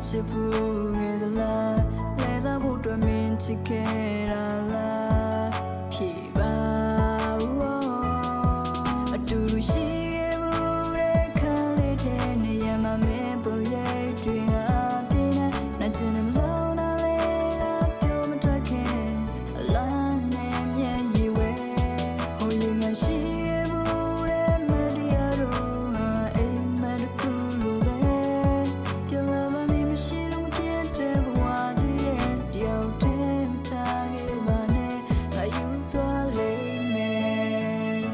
ချစ်ဖို့ခဲ့သလားလဲစားဖို့တွေ့မင်းချစ်ခဲ့တာလားဖြေပါအတူတူရှိခဲ့မှုတဲ့ခါလေးတဲ့နေရာမှာမင်းပေါ်ရိပ်တွေဟာပြင်းနေချင်တဲ့လုံးနာလေးကပြောမထွက်ခင်အလားနဲ့မျက်ရည်ဝဲဟိုရင်ကရှိခဲ့မှုတဲ့မတရားတော့ဟာအိမ်မက်ခုလိုပဲပြောလာမမရှိလို့ပြည့်တဲ့ဘဝကြီးရဲ့တယောက်တည်းထားခဲ့ပါနဲ့ငါယူသွားလိမ့်မယ်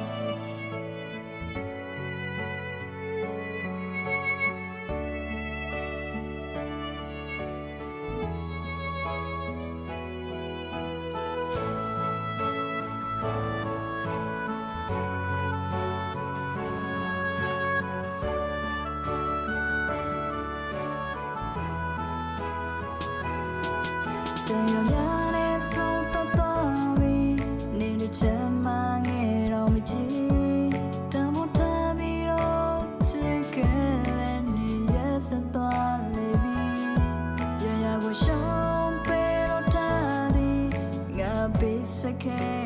တရားများနဲ့ဆုံးသက်သွားပြီနေတဲ့ချက်မှငယ်တော့မကြည့်တမို့ထားပြီးတော့ချစ်ခဲ့တဲ့နေရစသွားလေပြီရရကိုရှောင်းပေးတော့ထားသည်ငါပေးစခဲ့